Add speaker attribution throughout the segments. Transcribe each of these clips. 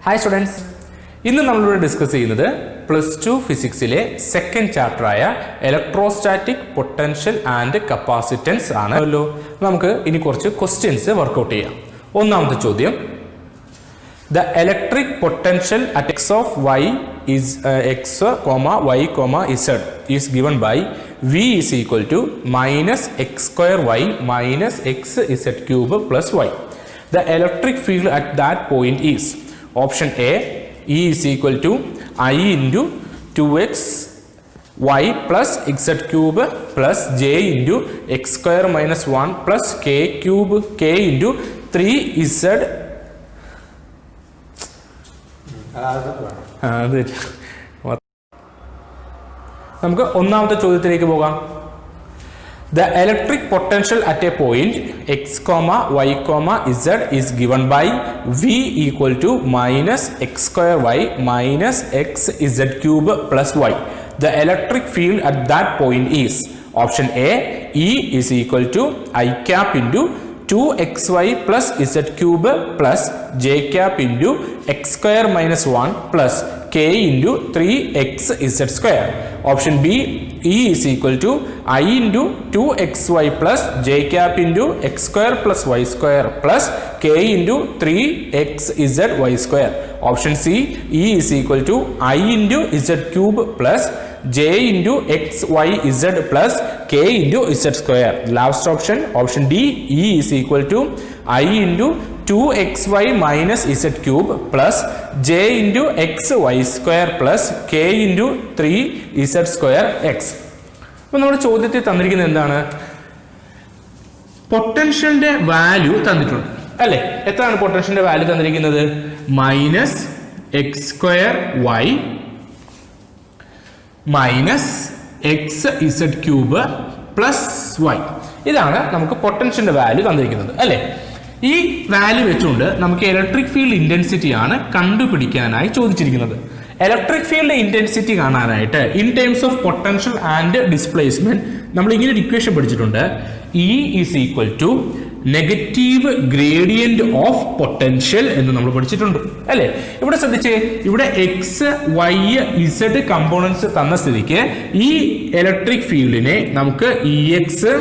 Speaker 1: Hi students, ഇന്ന് നമ്മളിവിടെ discuss ചെയ്യുന്നത് +2 ഫിസിക്സിലെ സെക്കൻഡ് ചാപ്റ്റർ ആയ ഇലക്ട്രോസ്റ്റാറ്റിക് പൊട്ടൻഷ്യൽ ആൻഡ് കപ്പാസിറ്റൻസ് ആണല്ലോ. നമുക്ക് ഇനി കുറച്ച് ക്വസ്റ്റ്യൻസ് വർക്ക്ഔട്ട് ചെയ്യാം. ഒന്നാമത്തെ ചോദ്യം, the electric potential at x of y is x, y, z is given by v is equal to minus x square y minus x z cube plus y. The electric field at that point is option A, E is equal to I into 2x y plus z cube plus j into x square minus 1 plus k cube k into 3z. നമുക്ക് ഒന്നാമത്തെ ചോദ്യത്തിലേക്ക് പോകാം. The electric potential at a point x, y, z is given by v equal to minus x square y minus x z cube plus y. The electric field at that point is option A, E is equal to I cap into 2xy plus z cube plus j cap into x square minus 1 plus k into 3x z square. Option B, E is equal to I into 2xy plus j cap into x square plus y square plus k into 3x z y square. Option C, E is equal to I into z cube plus j into x y z plus k into z square. Last option, option D, E is equal to I into 2xy minus z cube plus j into x y square plus k into 3z square x. അപ്പോൾ നമ്മുടെ ചോദ്യത്തിൽ തന്നിരിക്കുന്നത് എന്താണ്? പൊട്ടൻഷ്യലിന്റെ value തന്നിട്ടുണ്ട് അല്ലേ? എത്രയാണ് പൊട്ടൻഷ്യലിന്റെ value തന്നിരിക്കുന്നത്? Minus x square y minus x Z cube plus y. ഇതാണ് നമുക്ക് പൊട്ടൻഷ്യലിന്റെ വാല്യൂ തന്നിരിക്കുന്നത് അല്ലേ? ഈ വാല്യൂ വെച്ചുകൊണ്ട് നമുക്ക് ഇലക്ട്രിക് ഫീൽഡ് ഇന്റൻസിറ്റി ആണ് കണ്ടുപിടിക്കാനായി ചോദിച്ചിരിക്കുന്നത്. ഇലക്ട്രിക് ഫീൽഡ് ഇന്റൻസിറ്റി കാണാനായിട്ട് in terms of potential and displacement നമ്മൾ ഇങ്ങനെ ഒരു ഇക്വേഷൻ പഠിച്ചിട്ടുണ്ട്. E is equal to negative gradient of potential എന്ന് നമ്മൾ പഠിച്ചിട്ടുണ്ട് അല്ലേ? ഇവിടെ ശ്രദ്ധിച്ച്, ഇവിടെ എക്സ് വൈ ഇസഡ് കമ്പോണൻസ് തന്ന സ്ഥിതിക്ക് ഈ ഇലക്ട്രിക് ഫീൽഡിനെ നമുക്ക് E x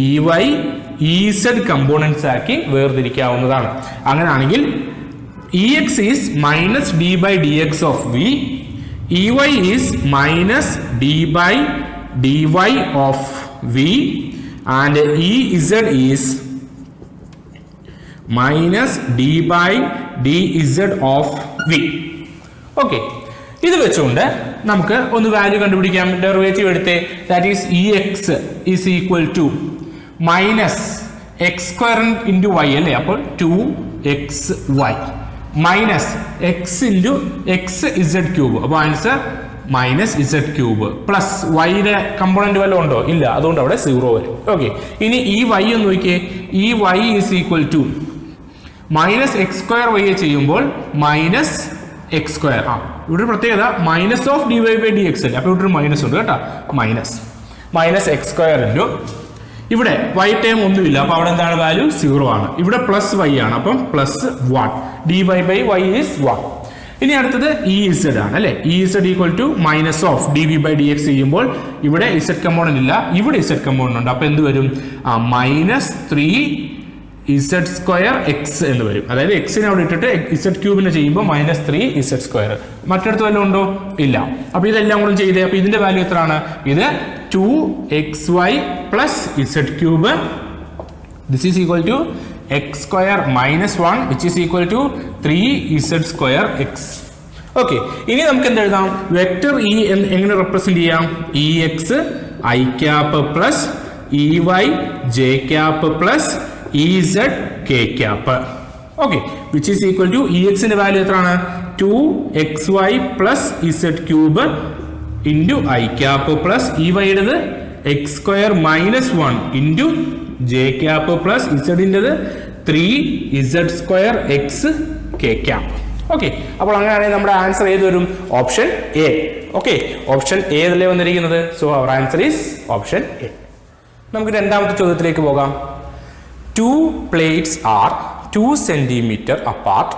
Speaker 1: E y E z components ആക്കി വേർതിരിക്കാവുന്നതാണ്. അങ്ങനെയാണെങ്കിൽ E x is minus d by d x of v, E y is minus d by d y of v and Ez is minus d by dz of v. Okay, ഇത് വെച്ചുകൊണ്ട് നമുക്ക് ഒന്ന് value കണ്ടുപിടിക്കാം. Derivative എടുത്തേ, that is E x is equal to minus x square into y അല്ലേ? അപ്പോൾ 2xy minus x into X Z cube, അപ്പോൾ answer minus Z cube plus വൈയുടെ കമ്പോണന്റ് വല്ലതും ഉണ്ടോ? ഇല്ല, അതുകൊണ്ട് അവിടെ 0 വരും. ഓക്കെ, ഇനി ഈ വൈ ഒന്ന് നോക്കിയേ. E y is equal to minus x square y ചെയ്യുമ്പോൾ മൈനസ് എക്സ് സ്ക്വയർ. ഇവിടെ പ്രത്യേകത minus of d y by d x അല്ലേ? അപ്പോൾ ഇവിടെ ഒരു മൈനസ് ഉണ്ട് കേട്ടോ. മൈനസ് എക്സ് സ്ക്വയർ ഇൻറ്റു ഇവിടെ വൈ ടൈം ഒന്നുമില്ല, അപ്പോൾ അവിടെ എന്താണ് വാല്യൂ? 0 ആണ്. ഇവിടെ പ്ലസ് വൈ ആണ്, അപ്പം plus 1 d y by y is 1. ഇനി അടുത്തത് ഇ ഇസഡ് ആണ് അല്ലെ? E z equal to minus of d v by d x ചെയ്യുമ്പോൾ ഇവിടെ ഇസഡ് കമ്പോണന്റ് ഇല്ല, ഇവിടെ ഇസഡ് കമ്പോണന്റ് ഉണ്ട്. അപ്പൊ എന്ത് വരും? മൈനസ് 3 ഇസഡ് സ്ക്വയർ എക്സ് എന്ന് വരും. അതായത് എക്സിനെ അവിടെ ഇട്ടിട്ട് ഇസഡ് ക്യൂബിനെ ചെയ്യുമ്പോൾ മൈനസ് 3 ഇസഡ് സ്ക്വയർ. മറ്റടുത്ത് വല്ലതും ഉണ്ടോ? ഇല്ല. അപ്പൊ ഇതെല്ലാം കൂടെ ചെയ്തേ. അപ്പൊ ഇതിന്റെ വാല്യൂ എത്രയാണ്? ഇത് 2xy plus Z cube, this is equal to x square minus 1 which is equal to 3z square x. Okay, ഇനി നമുക്ക് എന്ത് എഴുതാം? വെക്ടർ ഇ എങ്ങനെ റെപ്രസെന്റ് ചെയ്യാം? E X I cap plus E Y J cap plus E Z K cap. Okay, which is equal to E എക്സിന്റെ value എത്രയാണ്? 2xy plus Z cube into I cap plus E വൈയുടേത് X square minus 1 into J cap plus ഇസഡിൻ്റെത് 3z square X K cap. Okay, അപ്പോൾ അങ്ങനെയാണെങ്കിൽ നമ്മുടെ answer ഏത് വരും? Option A. Okay, option A അല്ലേ വന്നിരിക്കുന്നത്. So our answer is option A. നമുക്ക് രണ്ടാമത്തെ ചോദ്യത്തിലേക്ക് പോകാം. 2 plates are 2 centimeters apart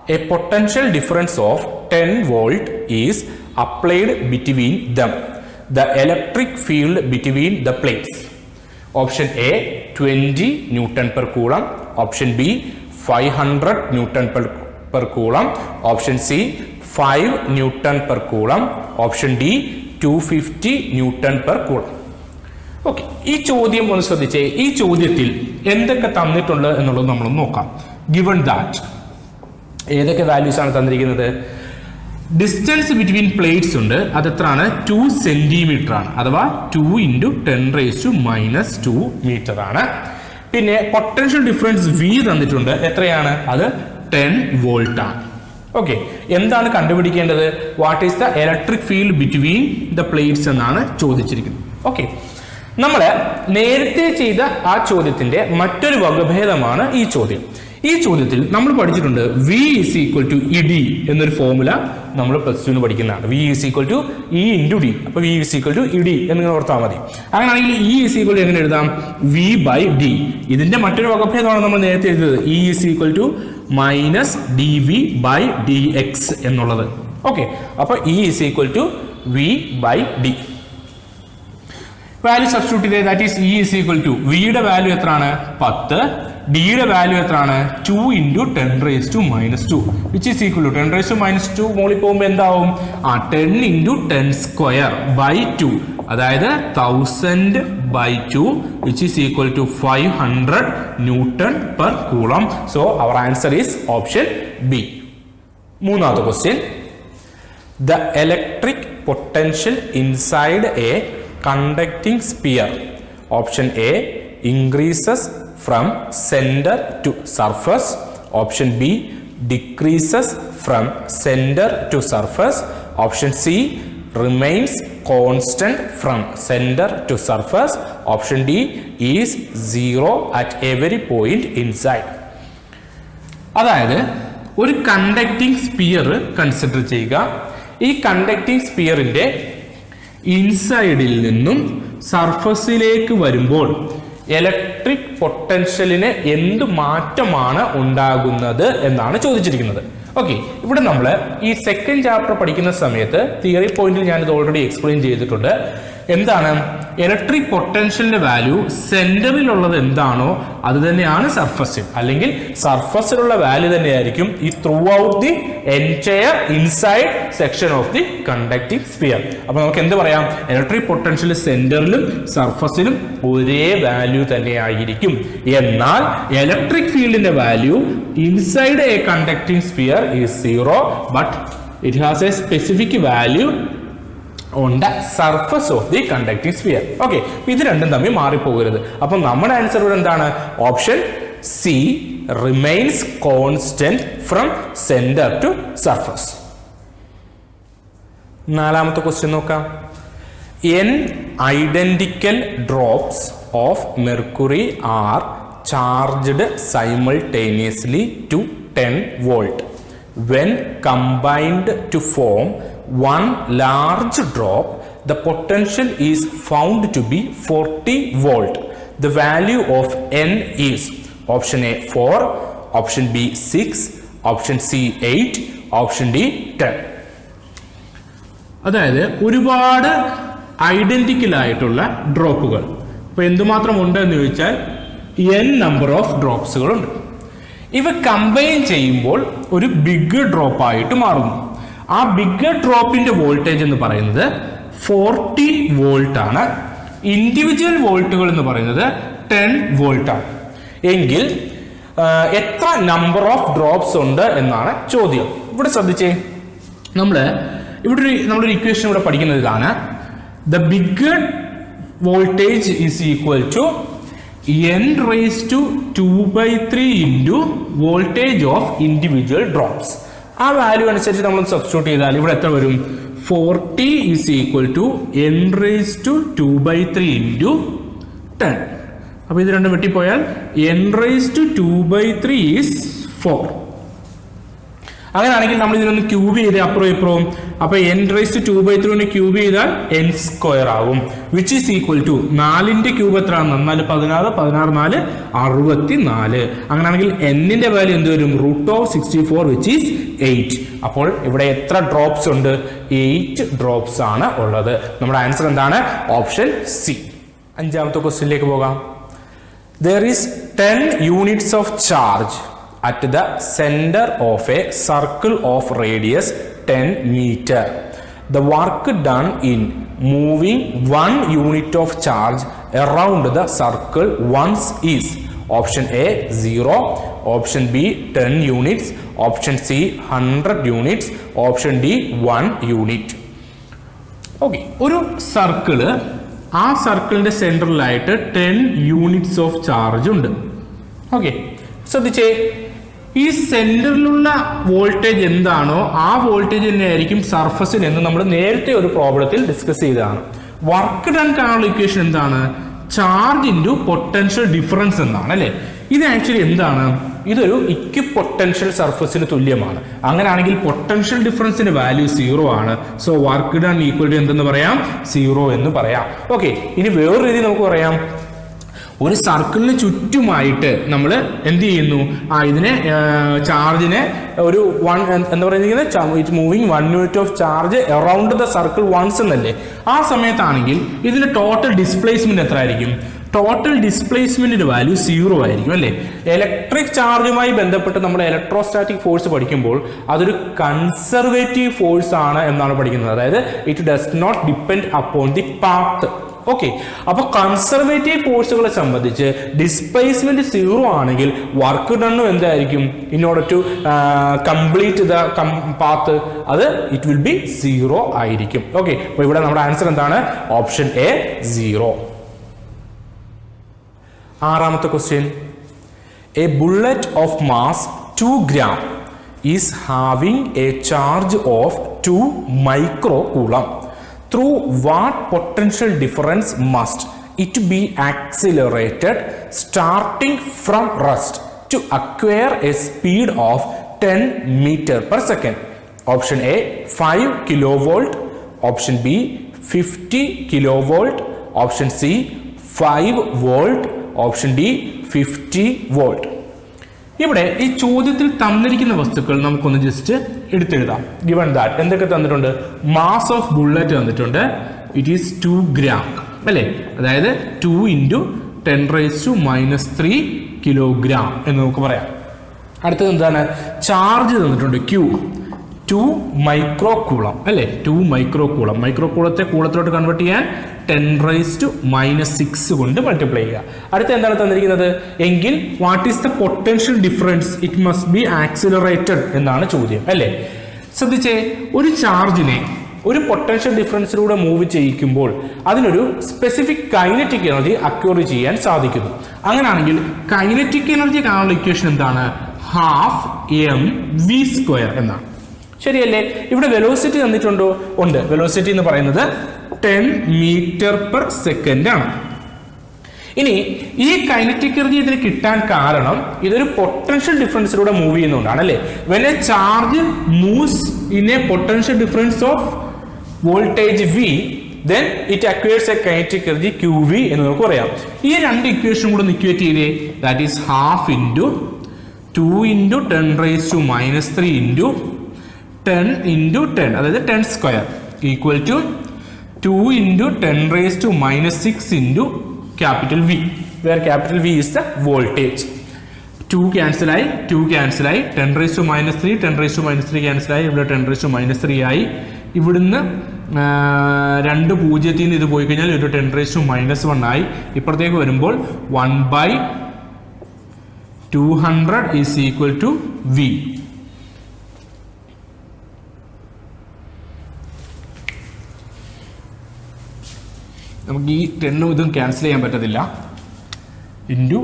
Speaker 1: a potential difference of 10 volt is applied between them. The electric field between the plates. Option A 20 Newton per coulomb. Option B 500 Newton per coulomb. Option C 5 Newton per coulomb. Option D 250 Newton per coulomb. Okay, ഈ ചോദ്യം ഒന്ന് ശ്രദ്ധിച്ചേ. ഈ ചോദ്യത്തിൽ എന്തൊക്കെ തന്നിട്ടുണ്ട് എന്നുള്ളത് നമ്മൾ നോക്കാം. ഗിവൺ ദാറ്റ് ഏതൊക്കെ വാല്യൂസ് ആണ് തന്നിരിക്കുന്നത്? ഡിസ്റ്റൻസ് ബിറ്റ്വീൻ പ്ലേറ്റ്സ് ഉണ്ട്, അത് എത്രയാണ്? 2 സെന്റിമീറ്റർ ആണ്, അഥവാ 2 × 10⁻²⁻² മീറ്റർ ആണ്. പിന്നെ പൊട്ടൻഷ്യൽ ഡിഫറൻസ് V തന്നിട്ടുണ്ട്, എത്രയാണ്? അത് 10 വോൾട്ട് ആണ്. ഓക്കെ, എന്താണ് കണ്ടുപിടിക്കേണ്ടത്? What is the electric field between the plates എന്നാണ് ചോദിച്ചിരിക്കുന്നത്. ഓക്കെ, നമ്മൾ നേരത്തെ ചെയ്ത ആ ചോദ്യത്തിന്റെ മറ്റൊരു വകഭേദമാണ് ഈ ചോദ്യം. ഈ ചോദ്യത്തിൽ നമ്മൾ പഠിച്ചിട്ടുണ്ട് V = ED എന്നൊരു ഫോർമുല നമ്മൾ +2 പഠിക്കുന്നതാണ്. V = E × D. അപ്പൊ V = ED എന്നിങ്ങനെ ഓർത്താൽ മതി. അങ്ങനെയാണെങ്കിൽ E = എങ്ങനെ എഴുതാം? V/D. ഇതിന്റെ മറ്റൊരു വകഭേദമാണ് നമ്മൾ നേരത്തെ എഴുതിയത്. E = -dV/dx എന്നുള്ളത്. ഓക്കെ, അപ്പൊ E = V/D. വാല്യൂ സബ്സ്റ്റിറ്റ്യൂട്ട് ചെയ്തേ. ദാറ്റ് ഈസ് E = V യുടെ വാല്യൂ എത്രയാണ്? 10. D യുടെ വാല്യൂ എത്രയാണ്? 2 × 10⁻², which is equal to 10⁻² മോളിൽ പോകുമ്പോൾ എന്താവും? 10 × 10²/2, അതായത് 1000/2, which is equal to 500 Newton per coulomb. So our answer is option B. മൂന്നാമത്തെ question. The electric potential inside a conducting sphere. Option A increases from center to surface. Option B decreases from center to surface. Option C remains constant from center to surface. Option D is 0 at every point inside. അതായത് ഒരു conducting sphere consider ചെയ്യുക. ഈ conducting സ്പിയറിന്റെ ഇൻസൈഡിൽ നിന്നും സർഫസിലേക്ക് വരുമ്പോൾ electric പൊട്ടൻഷ്യലിന് എന്ത് മാറ്റമാണ് ഉണ്ടാകുന്നത് എന്നാണ് ചോദിച്ചിരിക്കുന്നത്. ഓക്കെ, ഇവിടെ നമ്മൾ ഈ സെക്കൻഡ് ചാപ്റ്റർ പഠിക്കുന്ന സമയത്ത് തിയറി പോയിന്റിൽ ഞാനിത് ഓൾറെഡി എക്സ്പ്ലെയിൻ ചെയ്തിട്ടുണ്ട്. എന്താണ് ഇലക്ട്രിക് പൊട്ടൻഷ്യലിന്റെ വാല്യൂ? സെന്ററിലുള്ളത് എന്താണോ അത് തന്നെയാണ് സർഫസിൽ, അല്ലെങ്കിൽ സർഫസിലുള്ള വാല്യൂ തന്നെയായിരിക്കും ഈ throughout the entire inside section of the conducting sphere. അപ്പൊ നമുക്ക് എന്ത് പറയാം? ഇലക്ട്രിക് പൊട്ടൻഷ്യൽ സെന്ററിലും സർഫസിലും ഒരേ വാല്യൂ തന്നെയായിരിക്കും. എന്നാൽ ഇലക്ട്രിക് ഫീൽഡിന്റെ value inside a conducting sphere is 0, but it has a specific value on the surface of the conducting sphere. Okay, ഇത് രണ്ടും തമ്മിൽ മാറിപ്പോകരുത്. അപ്പം നമ്മുടെ ആൻസർ ഇവിടെ എന്താണ്? Option C remains constant from center to surface. നാലാമത്തെ ക്വസ്റ്റ്യൻ നോക്കാം. N identical drops of mercury are charged simultaneously to 10 volt. When combined to form one large drop, the potential is found to be 40 volt. The value of N is option A 4, option B 6, option C 8, option D 10. അതായത് ഒരുപാട് identical ആയിട്ടുള്ള ഡ്രോപ്പുകൾ. ഇപ്പൊ എന്തുമാത്രം ഉണ്ട് എന്ന് ചോദിച്ചാൽ n number of ഡ്രോപ്സുകളുണ്ട്. ഇവ combine ചെയ്യുമ്പോൾ ഒരു ബിഗ് ഡ്രോപ്പ് ആയിട്ട് മാറുന്നു. ആ ബിഗ് ഡ്രോപ്പിന്റെ വോൾട്ടേജ് എന്ന് പറയുന്നത് 40 വോൾട്ട് ആണ്. ഇൻഡിവിജ്വൽ വോൾട്ടുകൾ എന്ന് പറയുന്നത് 10 വോൾട്ട് ആണ്. എങ്കിൽ എത്ര നമ്പർ ഓഫ് ഡ്രോപ്സ് ഉണ്ട് എന്നാണ് ചോദ്യം. ഇവിടെ ശ്രദ്ധിച്ചേ, നമ്മളൊരു ഇക്വേഷൻ ഇവിടെ പഠിക്കുന്നത് ഇതാണ്. The big voltage is equal to n⁻³ into voltage of individual drops. ആ വാല്യൂ അനുസരിച്ച് നമ്മൾ സബ്സ്റ്റിറ്റ്യൂട്ട് ചെയ്താൽ ഇവിടെ എത്ര വരും? 40 is equal to n⁻² into 10. അപ്പൊ ഇത് രണ്ടും വെട്ടിപ്പോയാൽ n⁻² is 4. അങ്ങനെയാണെങ്കിൽ നമ്മൾ ഇതിനൊന്ന് ക്യൂബ് ചെയ്ത് അപ്പുറം ഇപ്പുറവും. അപ്പൊ n⁻²/3 ക്യൂബ് ചെയ്താൽ n² ആവും, വിച്ച് ഈസ് ഈക്വൽ ടു 4ന്റെ ക്യൂബ് എത്രയാണ്? 4 16, 16 4 64. അങ്ങനെയാണെങ്കിൽ n-ന്റെ വാല്യൂ എന്ത് വരും? √64 വിച്ച് ഈസ് 8. അപ്പോൾ ഇവിടെ എത്ര ഡ്രോപ്സ് ഉണ്ട്? 8 ഡ്രോപ്സ് ആണ് ഉള്ളത്. നമ്മുടെ ആൻസർ എന്താണ്? Option C. അഞ്ചാമത്തെ ക്വസ്റ്റ്യനിലേക്ക് പോകാം. There is 10 units of charge at the center of a circle of radius 10 meter. The work done in moving 1 unit of charge around the circle once is option A 0, option B 10 units, option C 100 units, option D 1 unit. Okay, ഒരു circle, ആ സർക്കിളിന്റെ സെന്ററിലായിട്ട് 10 units of charge ഉണ്ട്. Okay, ശ്രദ്ധിച്ചേ, ഈ സെന്ററിലുള്ള voltage എന്താണോ ആ voltage തന്നെ ആയിരിക്കും സർഫസിൽ എന്ന് നമ്മൾ നേരത്തെ ഒരു പ്രോബ്ലത്തിൽ ഡിസ്കസ് ചെയ്തതാണ്. വർക്ക് ഡൺ കാണാനുള്ള ഇക്വേഷൻ എന്താണ്? ചാർജ് ഇൻറ്റു പൊട്ടൻഷ്യൽ ഡിഫറൻസ് എന്നാണ് അല്ലേ. ഇത് ആക്ച്വലി എന്താണ്? ഇതൊരു ഇക്വിപൊട്ടൻഷ്യൽ സർഫസിന് തുല്യമാണ്. അങ്ങനെയാണെങ്കിൽ പൊട്ടൻഷ്യൽ ഡിഫറൻസിന്റെ വാല്യൂ 0 ആണ്. So work done equal to എന്തെന്ന് പറയാം? 0 എന്ന് പറയാം. ഓക്കെ, ഇനി വേറൊരു രീതി നമുക്ക് പറയാം. ഒരു സർക്കിളിന് ചുറ്റുമായിട്ട് നമ്മൾ എന്ത് ചെയ്യുന്നു? ഇതിനെ ചാർജിനെ ഒരു എന്താ പറയുന്നത്, moving 1 unit of charge around the circle once എന്നല്ലേ. ആ സമയത്താണെങ്കിൽ ഇതിന്റെ ടോട്ടൽ ഡിസ്പ്ലേസ്മെന്റ് എത്ര ആയിരിക്കും? ടോട്ടൽ ഡിസ്പ്ലേസ്മെന്റിന്റെ വാല്യൂ 0 ആയിരിക്കും അല്ലേ. ഇലക്ട്രിക് ചാർജുമായി ബന്ധപ്പെട്ട് നമ്മൾ ഇലക്ട്രോസ്റ്റാറ്റിക് ഫോഴ്സ് പഠിക്കുമ്പോൾ അതൊരു കൺസർവേറ്റീവ് ഫോഴ്സ് ആണ് എന്നാണ് പഠിക്കുന്നത്. അതായത് it does not depend upon the path. Okay, അപ്പൊ കൺസർവേറ്റീവ് ഫോഴ്സുകളെ സംബന്ധിച്ച് ഡിസ്പ്ലേസ്മെന്റ് 0 ആണെങ്കിൽ വർക്ക് ഡണ്ണും എന്തായിരിക്കും? In order to complete the path, അത് ഇറ്റ് വിൽ ബി 0 ആയിരിക്കും. ഓക്കെ, അപ്പൊ ഇവിടെ നമ്മുടെ ആൻസർ എന്താണ്? Option A 0. ആറാമത്തെ question. A bullet of mass 2 gram is having a charge of 2 microcoulomb. Through what potential difference must it be accelerated starting from rest to acquire a speed of 10 meter per second? Option A 5 kilovolt, option B 50 kilovolt, option C 5 volt, option D 50 volt. ഇവിടെ ഈ ചോദ്യത്തിൽ തന്നിരിക്കുന്ന വസ്തുക്കൾ നമുക്കൊന്ന് just എടുത്തെഴുതാം. Given that എന്തൊക്കെ തന്നിട്ടുണ്ട്? Mass of bullet തന്നിട്ടുണ്ട്. It is 2 gram അല്ലേ. അതായത് 2 × 10⁻³ കിലോഗ്രാം എന്ന് നമുക്ക് പറയാം. അടുത്തത് എന്താണ്? ചാർജ് തന്നിട്ടുണ്ട് Q 2 മൈക്രോകൂളം അല്ലേ. 2 മൈക്രോകൂളം. മൈക്രോകൂളത്തെ കൂളത്തിലോട്ട് കൺവേർട്ട് ചെയ്യാൻ 10⁻⁶ കൊണ്ട് മൾട്ടിപ്ലൈ ചെയ്യുക. അടുത്ത എന്താണ് തന്നിരിക്കുന്നത്? എങ്കിൽ what is the potential difference? It must be accelerated എന്നാണ് ചോദ്യം അല്ലേ. ശ്രദ്ധിച്ചേ, ഒരു ചാർജിനെ ഒരു പൊട്ടൻഷ്യൽ ഡിഫറൻസിലൂടെ മൂവ് ചെയ്യിക്കുമ്പോൾ അതിനൊരു സ്പെസിഫിക് കൈനറ്റിക് എനർജി അക്വയർ ചെയ്യാൻ സാധിക്കുന്നു. അങ്ങനെയാണെങ്കിൽ കൈനറ്റിക് എനർജി കാണാനുള്ള ഇക്വേഷൻ എന്താണ്? 12 mv² എന്നാണ്. ശരിയല്ലേ? ഇവിടെ വെലോസിറ്റി തന്നിട്ടുണ്ടോ? ഉണ്ട്. വെലോസിറ്റി എന്ന് പറയുന്നത് 10 meter/second ആണ്. ഇനി ഈ കൈനറ്റിക് എനർജി ഇതിന് കിട്ടാൻ കാരണം ഇതൊരു പൊട്ടൻഷ്യൽ ഡിഫറൻസിലൂടെ മൂവ് ചെയ്യുന്നതുകൊണ്ടാണ് അല്ലേ. When A charge moves in A potential difference of voltage V, then it acquires a kinetic energy QV എന്ന് നമുക്ക് പറയാം. ഈ രണ്ട് ഇക്വേഷനും കൂടെ ഇക്വേറ്റ് ചെയ്തേ. ദാറ്റ് ഈസ് 12 × 2 × 10⁻³ × 10 × 10, അതായത് 10² equal to 2 × 10⁻⁶ capital V, where capital V is the voltage. 2 cancel ആയി, 2 cancel ആയി, 10⁻³ 10⁻³ cancel ആയി, ഇവിടെ 10⁻³ ആയി. ഇവിടുന്ന് 2 0 നിന്ന് ഇത് പോയി കഴിഞ്ഞാൽ ഒരു 10⁻⁻1 ആയി. ഇപ്പുറത്തേക്ക് വരുമ്പോൾ 1/200 is equal to V. നമുക്ക് ഈ 10 ഇതും ക്യാൻസൽ ചെയ്യാൻ പറ്റത്തില്ല. Into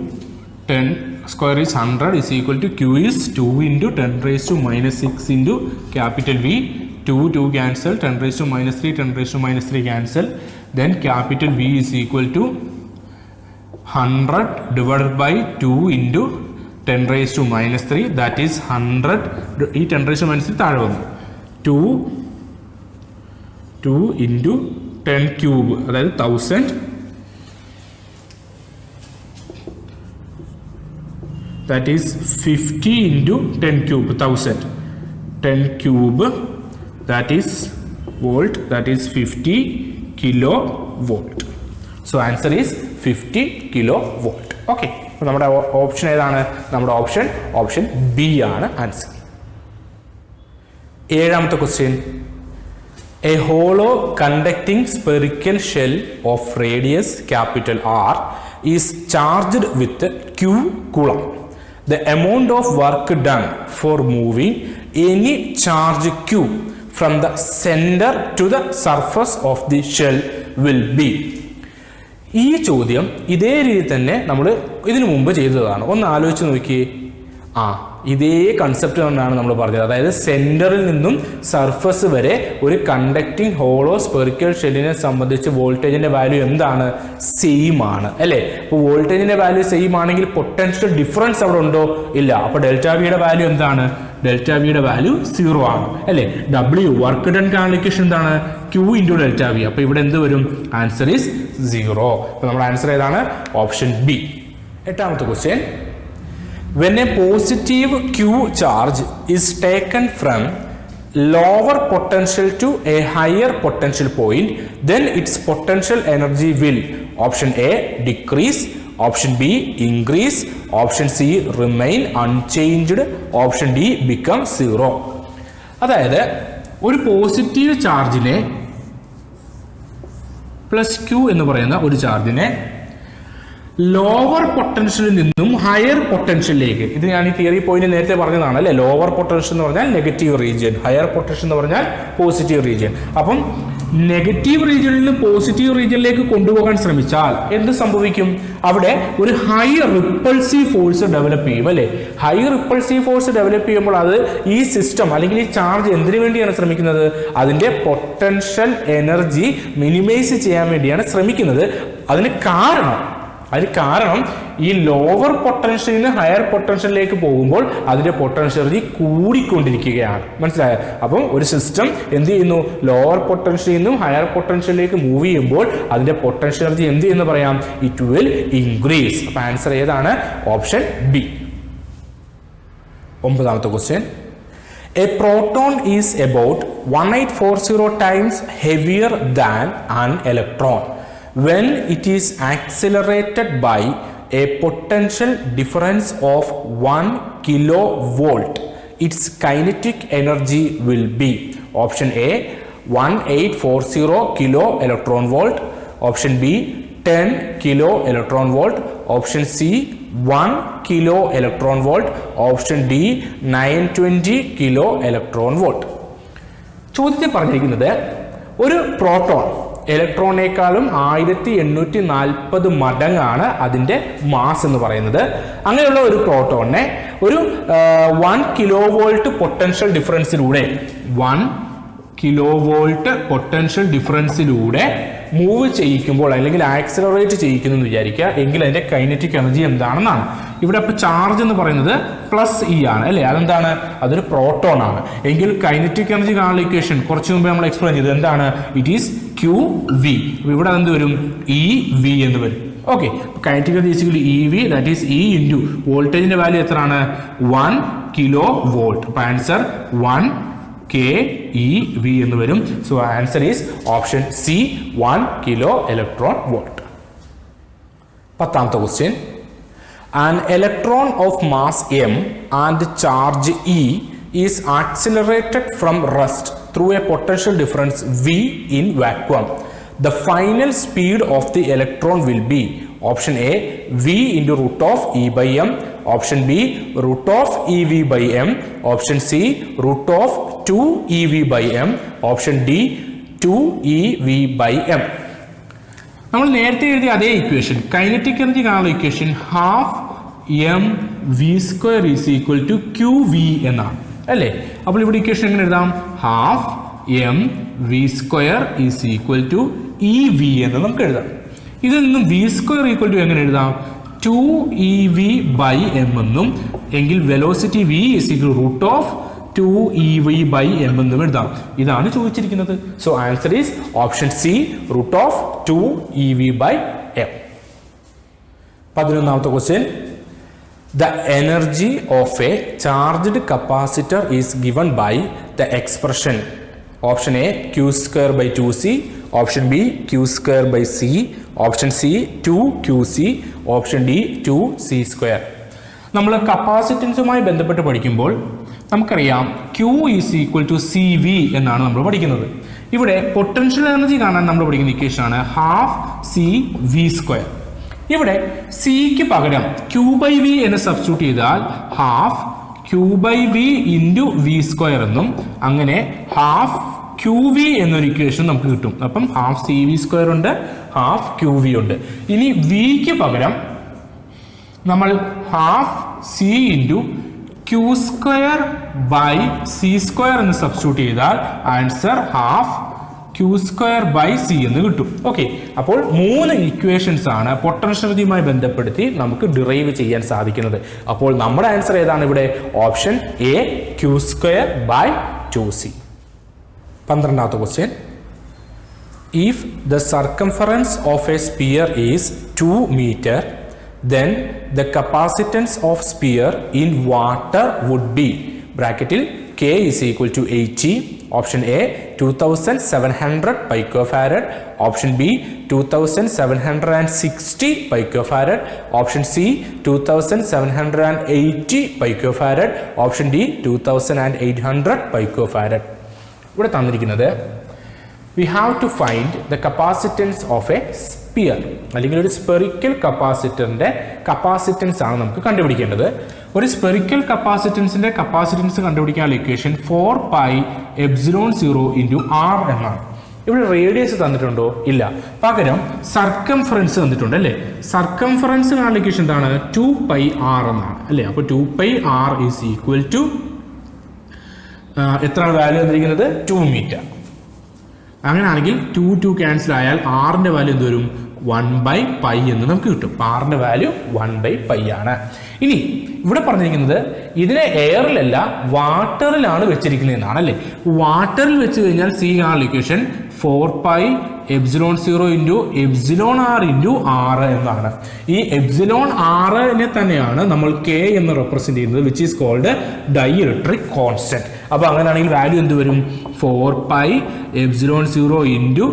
Speaker 1: 10² is 100 is equal to Q is 2 × 10⁻⁶ capital V. 2 cancel, 10⁻³ 10⁻³ cancel. Then capital V is equal to 100 divided by 2 × 10 raised to minus 3, that is 100. ഈ 10 raised to minus 3 താഴെ വന്നു. 2 into 10 cube, അതായത് 1000. That is 50 into 10 cube, 1000. 10 cube, that is volt, that is 50 kilovolt. So answer is 50 kilovolt. Okay. അപ്പോൾ നമ്മുടെ option ഏതാണ്? നമ്മുടെ option B ആണ് answer. ഏഴാമത്തെ question. A hollow conducting spherical shell of radius capital R is charged with Q coulomb. The amount of work done for moving any charge Q from the center to the surface of the shell will be. ഈ ചോദ്യം ഇതേ രീതി തന്നെ നമ്മൾ ഇതിനു മുമ്പ് ചെയ്തതാണ്. ഒന്ന് ആലോചിച്ച് നോക്കിയേ. ഇതേ കൺസെപ്റ്റ് കൊണ്ടാണ് നമ്മൾ പറഞ്ഞത്. അതായത് സെന്ററിൽ നിന്നും സർഫസ് വരെ ഒരു കണ്ടക്ടിങ് ഹോളോ സ്പെറിക്കൽ ഷെല്ലിനെ സംബന്ധിച്ച് വോൾട്ടേജിന്റെ വാല്യൂ എന്താണ്? സെയിം ആണ് അല്ലേ? അപ്പോൾ വോൾട്ടേജിന്റെ വാല്യൂ സെയിം ആണെങ്കിൽ പൊട്ടൻഷ്യൽ ഡിഫറൻസ് അവിടെ ഉണ്ടോ? ഇല്ല. അപ്പോൾ ഡെൽറ്റ വിയുടെ വാല്യൂ എന്താണ്? ഡെൽറ്റ വിയുടെ വാല്യൂ 0 ആണ് അല്ലേ? W വർക്ക് ഡൺ കാൽക്കുലേഷൻ എന്താണ്? Q into delta V. അപ്പോൾ ഇവിടെ എന്ത് വരും? Answer is 0. അപ്പോൾ നമ്മുടെ ആൻസർ ഏതാണ്? Option B. എട്ടാമത്തെ question. When a positive Q charge is taken from lower potential to a higher potential point, then its potential energy will option A decrease, option B increase, option C remain unchanged, option D become 0. അതായത് ഒരു positive ചാർജിനെ plus Q എന്ന് പറയുന്ന ഒരു ചാർജിനെ lower പൊട്ടൻഷ്യലിൽ നിന്നും higher പൊട്ടൻഷ്യലിലേക്ക്, ഇത് ഞാൻ ഈ തിയറി പോയിന്റ് നേരത്തെ പറഞ്ഞതാണ് അല്ലെ? ലോവർ പൊട്ടൻഷ്യൽ എന്ന് പറഞ്ഞാൽ നെഗറ്റീവ് റീജിയൻ, ഹയർ പൊട്ടൻഷ്യൽ എന്ന് പറഞ്ഞാൽ പോസിറ്റീവ് റീജിയൻ. അപ്പം നെഗറ്റീവ് റീജിയനിൽ നിന്ന് പോസിറ്റീവ് റീജിയനിലേക്ക് കൊണ്ടുപോകാൻ ശ്രമിച്ചാൽ എന്ത് സംഭവിക്കും? അവിടെ ഒരു ഹൈ റിപ്പൾസീവ് ഫോഴ്സ് ഡെവലപ്പ് ചെയ്യും അല്ലെ? ഹൈ റിപ്പൾസീവ് ഫോഴ്സ് ഡെവലപ്പ് ചെയ്യുമ്പോൾ അത് ഈ സിസ്റ്റം അല്ലെങ്കിൽ ഈ ചാർജ് എന്തിനു വേണ്ടിയാണ് ശ്രമിക്കുന്നത്? അതിന്റെ പൊട്ടൻഷ്യൽ എനർജി മിനിമൈസ് ചെയ്യാൻ വേണ്ടിയാണ് ശ്രമിക്കുന്നത്. അതിന് കാരണം ഈ ലോവർ പൊട്ടൻഷ്യലിൽ നിന്ന് ഹയർ പൊട്ടൻഷ്യലിലേക്ക് പോകുമ്പോൾ അതിന്റെ പൊട്ടൻഷ്യൽ എനർജി കൂടിക്കൊണ്ടിരിക്കുകയാണ്. മനസ്സിലായോ? അപ്പം ഒരു സിസ്റ്റം എന്ത് ചെയ്യുന്നു? ലോവർ പൊട്ടൻഷ്യലിൽ നിന്നും ഹയർ പൊട്ടൻഷ്യലിലേക്ക് മൂവ് ചെയ്യുമ്പോൾ അതിന്റെ പൊട്ടൻഷ്യൽ എനർജി എന്ത് ചെയ്യുന്നു പറയാം? It will increase. അപ്പൊ ആൻസർ ഏതാണ്? Option B. ഒമ്പതാമത്തെ question. A proton is about 1840 times heavier than an electron. When it is accelerated by a potential difference of 1 kilovolt, its kinetic energy will be option A 1840 kilo electron volt, option B 10 kilo electron volt, option C 1 kilo electron volt, option D 920 kilo electron volt. ചോദ്യത്തിൽ പറഞ്ഞിരിക്കുന്നത് ഒരു proton ഇലക്ട്രോണിനേക്കാളും 1840 മടങ്ങാണ് അതിന്റെ mass എന്ന് പറയുന്നത്. അങ്ങനെയുള്ള ഒരു പ്രോട്ടോണിനെ ഒരു 1 kilovolt potential ഡിഫറൻസിലൂടെ move ചെയ്യിക്കുമ്പോൾ അല്ലെങ്കിൽ ആക്സിലറേറ്റ് ചെയ്യിക്കുന്നു എന്ന് വിചാരിക്കുക. എങ്കിൽ അതിന്റെ കൈനറ്റിക് എനർജി എന്താണെന്നാണ്. ഇവിടെ ഇപ്പോൾ ചാർജ് എന്ന് പറയുന്നത് പ്ലസ് ഇ ആണ് അല്ലേ? അതെന്താണ്? അതൊരു പ്രോട്ടോൺ ആണ്. എങ്കിൽ കൈനറ്റിക് എനർജി കാണുന്ന ഇക്വേഷൻ കുറച്ച് മുമ്പ് നമ്മൾ എക്സ്പ്ലെയിൻ ചെയ്തത് എന്താണ്? It is Q V. ഇവിടെ എന്ത് വരും? ഇ വി എന്ന് വരും. Okay. Kinetic energy equal E V, that is E into വോൾട്ടേജിന്റെ വാല്യൂ എത്രയാണ്? 1 കിലോ വോൾട്ട്. അപ്പോൾ ആൻസർ 1 KeV എന്ന് വരും. So answer is option C 1 kilo electron volt. പത്താമത്തെ question. An electron of mass m and charge E is accelerated from rest through a potential difference V in vacuum. The final speed of the electron will be option A V into root of E by m, option B root of EV by m, option C root of 2 EV by m, option D 2 EV by m. നമ്മൾ നേരത്തെ എഴുതിയ അതേ equation, kinetic energy കാണുന്ന equation half M V square is equal to Q V എന്നാണ് അല്ലേ? അപ്പോൾ ഇവിടെ equation എങ്ങനെ എഴുതാം? Half M V square is equal to E V എന്ന് നമുക്ക് എഴുതാം. ഇതിൽ നിന്നും വി സ്ക്വയർ ഈക്വൽ ടു എങ്ങനെ എഴുതാം? 2 EV by m എന്നും എങ്കിൽ velocity v is equal to root of 2EV by m എന്നും എഴുതാം. ഇതാണ് ചോദിച്ചിരിക്കുന്നത്. So answer is option C, root of 2EV by m. 11ാമത്തെ question. The energy of a charged capacitor is given by the expression option A q square by 2c, option B q square by c, option C 2qc, option D 2c square. നമ്മൾ കപ്പാസിറ്റൻസുമായി ബന്ധപ്പെട്ട് പഠിക്കുമ്പോൾ നമുക്കറിയാം Q is equal to C V എന്നാണ് നമ്മൾ പഠിക്കുന്നത്. ഇവിടെ potential energy കാണാൻ നമ്മൾ പഠിക്കുന്ന ഇക്വേഷൻ ആണ് ഹാഫ് സി വി സ്ക്വയർ. ഇവിടെ സിക്ക് പകരം ക്യൂ ബൈ വി എന്ന് സബ്സ്റ്റിറ്റ്യൂട്ട് ചെയ്താൽ half Q by V into V square എന്നും അങ്ങനെ ഹാഫ് ക്യൂ വി എന്നൊരു ഇക്വേഷൻ നമുക്ക് കിട്ടും. അപ്പം ഹാഫ് സി വി സ്ക്വയർ ഉണ്ട്, ഹാഫ് ക്യൂ വി ഉണ്ട്. ഇനി വിക്ക് പകരം നമ്മൾ half C into Q square by C square എന്ന് സബ്സ്റ്റിറ്റ്യൂട്ട് ചെയ്താൽ answer half Q square by C എന്ന് കിട്ടും. ഓക്കെ, അപ്പോൾ 3 ഇക്വേഷൻസ് ആണ് പൊട്ടൻഷ്യൽ എനർജിയുമായി ബന്ധപ്പെടുത്തി നമുക്ക് ഡിറൈവ് ചെയ്യാൻ സാധിക്കുന്നത്. അപ്പോൾ നമ്മുടെ ആൻസർ ഏതാണ് ഇവിടെ? Option A Q square by 2c. 12ാമത്തെ question. If the circumference of a sphere is 2 meter, then the capacitance of sphere in water would be ബ്രാക്കറ്റിൽ K is equal to 80. Option A 2700 picofarad, option B 2760 picofarad, option C 2780 picofarad, option D 2800 picofarad. ഇവിടെ തന്നിരിക്കുന്നത് we have to find the capacitance of a sphere അല്ലെങ്കിൽ ഒരു spherical കപ്പാസിറ്ററിന്റെ capacitance ആണ് നമുക്ക് കണ്ടുപിടിക്കേണ്ടത്. ഒരു സ്പെറിക്കൽ കപ്പാസിറ്റൻസിന്റെ കപ്പാസിറ്റൻസ് കണ്ടുപിടിക്കാനുള്ള ഇക്വേഷൻ 4πε0 into r എന്നാണ്. ഇവിടെ റേഡിയസ് തന്നിട്ടുണ്ടോ? ഇല്ല. പകരം സർക്കംഫറൻസ് തന്നിട്ടുണ്ട് അല്ലേ? സർക്കംഫറൻസ് കാണുന്ന ഇക്വേഷൻ എന്താണ്? 2πr എന്നാണ് അല്ലേ? അപ്പോൾ 2πr ഈസ് ഈക്വൽ ടു എത്രയാണ് വാല്യൂ തന്നിരിക്കുന്നത്? 2 meter. അങ്ങനെയാണെങ്കിൽ 2 ക്യാൻസൽ ആയാൽ ആറിന്റെ വാല്യൂ എന്ത് വരും? 1/π എന്ന് നമുക്ക് കിട്ടും. ആറിന്റെ വാല്യൂ 1/π ആണ്. ഇനി ഇവിടെ പറഞ്ഞിരിക്കുന്നത് ഇതിനെ എയറിലല്ല വാട്ടറിലാണ് വെച്ചിരിക്കുന്നത് എന്നാണ് അല്ലേ? വാട്ടറിൽ വെച്ച് കഴിഞ്ഞാൽ സി ആണ് equation 4πε0 into epsilon R into R എന്നാണ്. ഈ എപ്സിലോൺ ആറിനെ തന്നെയാണ് നമ്മൾ കെ എന്ന് റെപ്രസെന്റ് ചെയ്യുന്നത്, which is called dielectric constant. അപ്പോൾ അങ്ങനെയാണെങ്കിൽ വാല്യൂ എന്ത് വരും? 4πε0 ഇൻറ്റു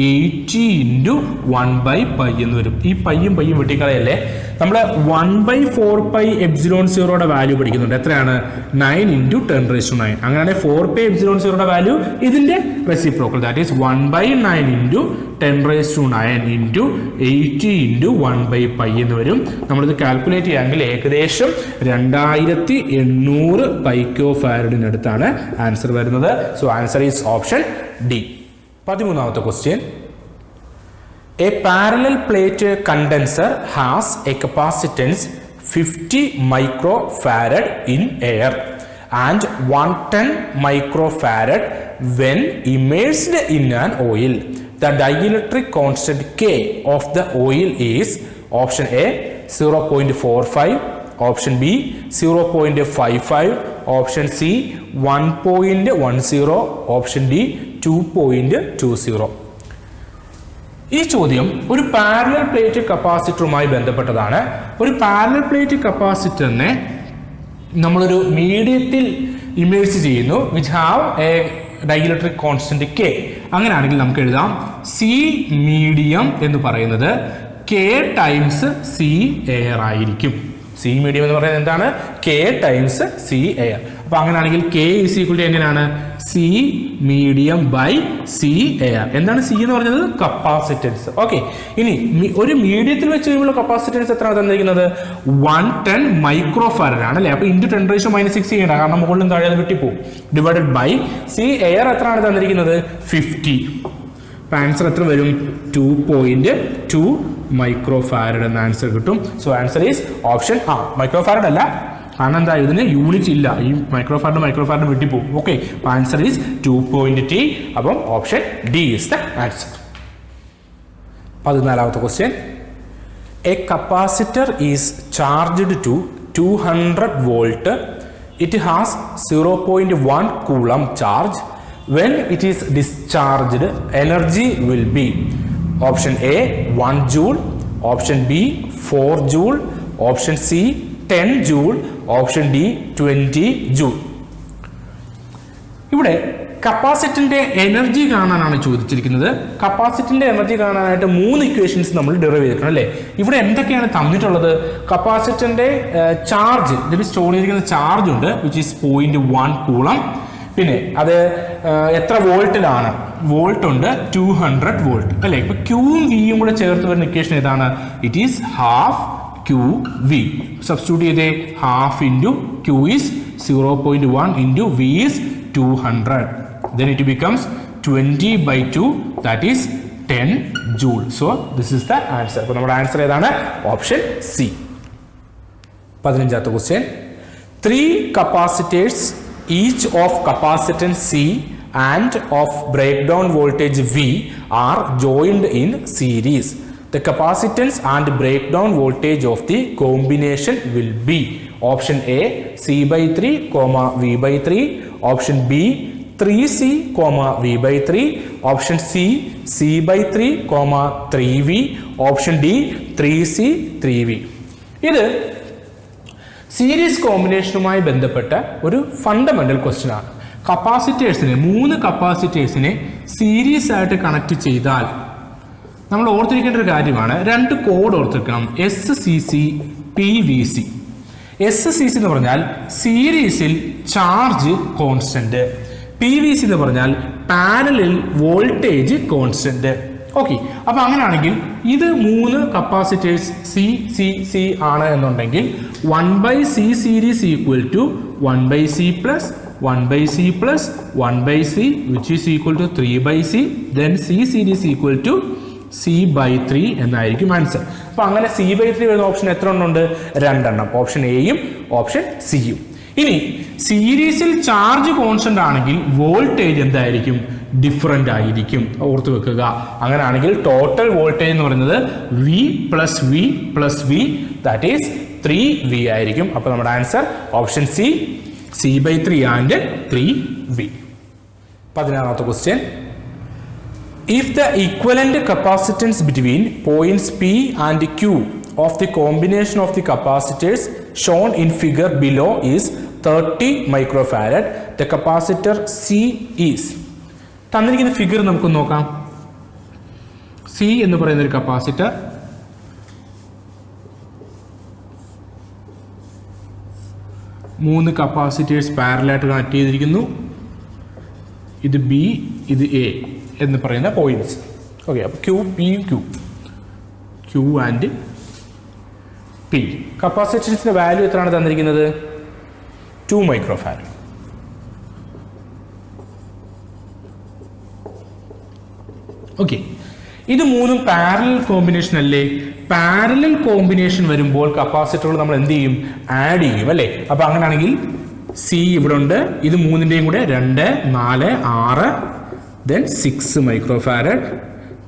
Speaker 1: 80 ഇൻറ്റു 1/π എന്ന് വരും. ഈ പയ്യും വെട്ടിക്കളയല്ലേ? നമ്മൾ 1/4πε0 വാല്യൂ പഠിക്കുന്നുണ്ട്. എത്രയാണ്? 9 ഇൻറ്റു 10⁻⁹. അങ്ങനെയാണെങ്കിൽ 4πε0 വാല്യൂ ഇതിന്റെ reciprocal, that is 1/9 into 10⁻⁹ into 80 into 1/π എന്ന് വരും. നമ്മളിത് കാൽക്കുലേറ്റ് ചെയ്യാമെങ്കിൽ ഏകദേശം 2800 പൈക്കോഫാരഡിനടുത്താണ് ആൻസർ വരുന്നത്. So answer is option D. 13ാമത്തെ question. A parallel plate condenser has a capacitance 50 microfarad in air and 110 microfarad when immersed in an oil. The dielectric constant K of the oil is option A 0.45, option B 0.55, option C 1.10, option D 2.20. ഈ ചോദ്യം ഒരു parallel plate കപ്പാസിറ്ററുമായി ബന്ധപ്പെട്ടതാണ്. ഒരു parallel plate കപ്പാസിറ്ററിനെ നമ്മളൊരു മീഡിയത്തിൽ immerse ചെയ്യുന്നു, which have a dielectric constant K. അങ്ങനെയാണെങ്കിൽ നമുക്ക് എഴുതാം സി മീഡിയം എന്ന് പറയുന്നത് കെ ടൈംസ് സി എയർ ആയിരിക്കും. സി മീഡിയം എന്ന് പറയുന്നത് എന്താണ്? K times C air. അപ്പൊ അങ്ങനെയാണെങ്കിൽ കെ ഈസ് ഈക്വൽ ടു എങ്ങനെയാണ്? C medium by C air. എന്താണ് സി എന്ന് പറഞ്ഞത്? കപ്പാസിറ്റൻസ്. ഓക്കെ, ഇനി ഒരു മീഡിയത്തിൽ വെച്ച് കഴിയുമ്പോൾ കപ്പാസിറ്റൻസ് എത്ര തന്നിരിക്കുന്നത്? 110 മൈക്രോഫാരഡ് ആണ് അല്ലേ? അപ്പൊ ഇൻറ്റു 10⁻⁻6 ചെയ്യണം, കാരണം മുകളിലും താഴെ അത് വിട്ടിപ്പോവും. ഡിവൈഡഡ് ബൈ സി എയർ എത്രയാണ് തന്നിരിക്കുന്നത്? 50. അപ്പൊ ആൻസർ എത്ര വരും? 2.2 മൈക്രോഫാരഡ് എന്ന ആൻസർ കിട്ടും. So answer is option A. Microfarad അല്ല, കാരണം എന്താ? ഇതിന് യൂണിറ്റ് ഇല്ല. ഈ മൈക്രോഫാരഡ് വിട്ടിപ്പോവും. Okay, answer is 2.t. അപ്പം option D is the answer. 14ാമത്തെ question. A capacitor is charged to 200 volt, it has 0.1 coulomb charge. When it is discharged, energy will be option A 1 joule, option B 4 joule, option C 10 joule, option D 20 joule. ഇവിടെ കപ്പാസിറ്ററിന്റെ energy കാണാനാണ് ചോദിച്ചിരിക്കുന്നത്. കപ്പാസിറ്ററിന്റെ energy കാണാനായിട്ട് 3 equations നമ്മൾ derive ചെയ്തിട്ടുണ്ട് അല്ലേ. ഇവിടെ എന്തൊക്കെയാണ് തന്നിട്ടുള്ളത്? കപ്പാസിറ്ററിന്റെ ചാർജ്, ഇതിൽ സ്റ്റോർ ചെയ്തിരിക്കുന്ന ചാർജ് ഉണ്ട്, വിച്ച് ഈസ് 0.1 കൂളം. പിന്നെ അത് എത്ര വോൾട്ടിലാണ്? വോൾട്ട് ഉണ്ട്, 200 വോൾട്ട് അല്ലേ. ഇപ്പൊ ക്യൂവും വിയും കൂടെ ചേർത്ത് വരുന്ന ഇക്വേഷൻ ഏതാണ്? It is half Q V. Substitute ചെയ്തേ. Half into Q is 0.1 into V is 200. Then it becomes 20/2, that is 10 joule. So this is the answer. അപ്പോൾ നമ്മുടെ ആൻസർ ഏതാണ്? Option C. 15th question. 3 capacitors, each of capacitance C and of breakdown voltage V, are joined in series. The capacitance and breakdown voltage of the combination will be option A C/3, V/3, option B 3C, V/3, option C C/3, 3V, option D 3C 3V. ഇത് series കോമ്പിനേഷനുമായി ബന്ധപ്പെട്ട ഒരു fundamental question ആണ്. കപ്പാസിറ്റേഴ്സിനെ 3 കപ്പാസിറ്റേഴ്സിനെ series ആയിട്ട് connect ചെയ്താൽ നമ്മൾ ഓർത്തിരിക്കേണ്ട ഒരു കാര്യമാണ്, 2 കോഡ് ഓർത്തിരിക്കണം. SCC, PVC. SCC എന്ന് പറഞ്ഞാൽ സീരീസിൽ ചാർജ് കോൺസ്റ്റന്റ്, PVC എന്ന് പറഞ്ഞാൽ പാരലൽ വോൾട്ടേജ് കോൺസ്റ്റന്റ്. ഓക്കെ, അപ്പൊ അങ്ങനെയാണെങ്കിൽ ഇത് 3 കപ്പാസിറ്റേഴ്സ് C ആണ് എന്നുണ്ടെങ്കിൽ 1/C series equal to 1/C plus 1/C plus 1/C which is equal to 3/C. Then C series equal to C/3 എന്നായിരിക്കും ആൻസർ. അപ്പൊ അങ്ങനെ C/3 വരുന്ന ഓപ്ഷൻ എത്ര എണ്ണമുണ്ട്? 2 എണ്ണം. ഓപ്ഷൻ എയും ഓപ്ഷൻ സിയും. ഇനി സീരീസിൽ ചാർജ് കോൺസ്റ്റന്റ് ആണെങ്കിൽ വോൾട്ടേജ് എന്തായിരിക്കും? ഡിഫറൻ്റ് ആയിരിക്കും. ഓർത്ത് വെക്കുക. അങ്ങനെയാണെങ്കിൽ ടോട്ടൽ വോൾട്ടേജ് എന്ന് പറയുന്നത് V plus V plus V, that is 3V ആയിരിക്കും. അപ്പോൾ നമ്മുടെ answer option C, C/3 and 3V. 16th question. If the equivalent capacitance between points P and Q of the combination of the capacitors shown in figure below is 30 microfarad, the capacitor C is. തന്നിരിക്കുന്ന figure നമുക്ക് നോക്കാം. C എന്ന് പറയുന്ന ഒരു capacitor, മൂന്ന് capacitors പാരലായിട്ട് connect ചെയ്തിരിക്കുന്നു. ഇത് B, ഇത് A എന്ന് പറയുന്ന പോയിന്റ്സ്. ഓക്കെ, അപ്പോൾ Q ആൻഡ് P. കപ്പാസിറ്റൻസിന്റെ വാല്യൂ എത്രയാണ് തന്നിരിക്കുന്നത്? 2 മൈക്രോഫാരഡ്. ഓക്കെ, ഇത് മൂന്നും പാരലൽ കോമ്പിനേഷൻ അല്ലേ? പാരലൽ കോമ്പിനേഷൻ വരുമ്പോൾ കപ്പാസിറ്ററുകൾ നമ്മൾ എന്ത് ചെയ്യും? ആഡ് ചെയ്യും അല്ലേ? അപ്പൊ അങ്ങനെയാണെങ്കിൽ C ഇവിടെ ഉണ്ട്, ഇത് മൂന്നിന്റെയും കൂടെ 2, 4, 6, then 6 microfarad,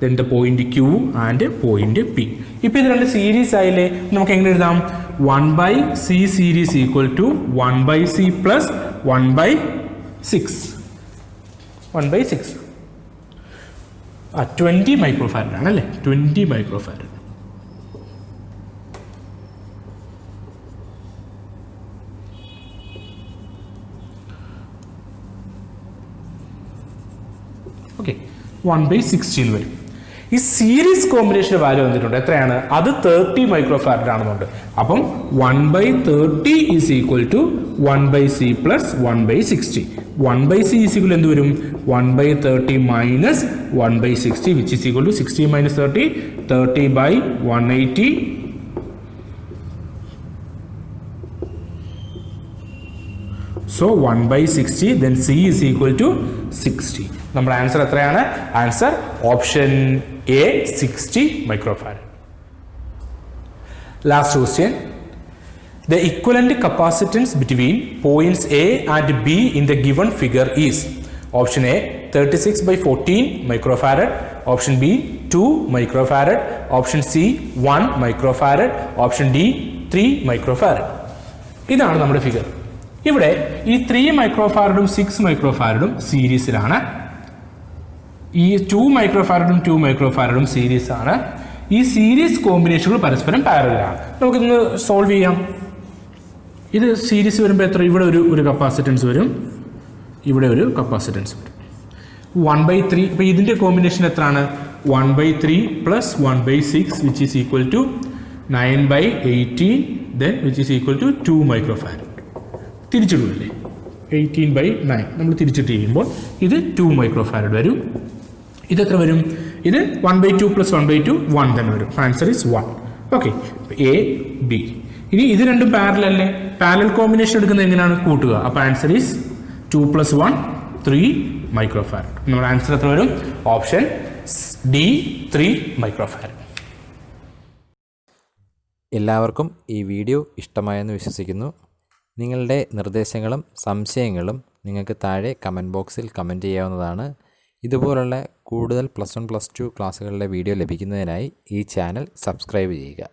Speaker 1: then the point Q and point P. ഇപ്പൊ ഇത് രണ്ട് സീരീസ് ആയില്ലേ? നമുക്ക് എങ്ങനെ എഴുതാം? 1/C series equal to 1/C plus 1/6. 1/6 20 microfarad ആണ് അല്ലേ? 20 മൈക്രോഫാരഡ്. ഓക്കെ, 1/16 വരും. ഈ സീരീസ് കോമ്പിനേഷൻ വാല്യൂ വന്നിട്ടുണ്ട്, എത്രയാണ്? അത് 30 മൈക്രോഫാരഡ് ആണെന്നുണ്ട്. അപ്പം 1/30 is equal to 1/C plus 1/60. 1/C is equal എന്ത് വരും? 1/30 minus 1/60 which is equal to 60 minus 30, 30/180. So 1/60, then C is equal to 60. നമ്മുടെ ആൻസർ എത്രയാണ്? Answer option A 60 microfarad. Last question. The equivalent capacitance between points A and B in the given figure is option A 36/14 microfarad, option B 2 microfarad, option C 1 microfarad, option D 3 microfarad. ഇതാണ് നമ്മുടെ figure. ഇവിടെ ഈ 3 മൈക്രോഫാരഡും 6 മൈക്രോഫാരഡും സീരീസിലാണ്. ഈ 2 മൈക്രോഫാരഡും 2 മൈക്രോഫാരഡും series ആണ്. ഈ series കോമ്പിനേഷനുകൾ പരസ്പരം പാരലലാണ്. നമുക്കിന്ന് സോൾവ് ചെയ്യാം. ഇത് സീരീസ് വരുമ്പോൾ എത്ര? ഇവിടെ ഒരു കപ്പാസിറ്റൻസ് വരും, ഇവിടെ ഒരു കപ്പാസിറ്റൻസ് വരും. 1/3. ഇപ്പോൾ ഇതിൻ്റെ കോമ്പിനേഷൻ എത്രയാണ്? 1/3 plus 1/6 which is equal to 9/18 then which is equal to 2 microfarad. തിരിച്ചിടുമല്ലേ? 18/9 നമ്മൾ തിരിച്ചിട്ട് ചെയ്യുമ്പോൾ ഇത് 2 മൈക്രോഫാരഡ് വരും. ഇതെത്ര വരും? ഇത് 1/2 പ്ലസ് 1/2 1 തന്നെ വരും. Answer is 1. Okay, A B. ഇനി ഇത് രണ്ടും പാരലൽ അല്ലേ? പാരലൽ കോമ്പിനേഷൻ എടുക്കുന്നത് എങ്ങനെയാണ്? കൂട്ടുക. അപ്പോൾ ആൻസർ ഈസ് 2 + 1 3 മൈക്രോഫാരഡ്. നമ്മുടെ ആൻസർ എത്ര വരും? Option D 3 microfarad.
Speaker 2: എല്ലാവർക്കും ഈ വീഡിയോ ഇഷ്ടമായെന്ന് വിശ്വസിക്കുന്നു. നിങ്ങളുടെ നിർദ്ദേശങ്ങളും സംശയങ്ങളും നിങ്ങൾക്ക് താഴെ കമൻറ്റ് ബോക്സിൽ കമൻറ്റ് ചെയ്യാവുന്നതാണ്. ഇതുപോലുള്ള കൂടുതൽ +1 +2 ക്ലാസ്സുകളുടെ വീഡിയോ ലഭിക്കുന്നതിനായി ഈ ചാനൽ സബ്സ്ക്രൈബ് ചെയ്യുക.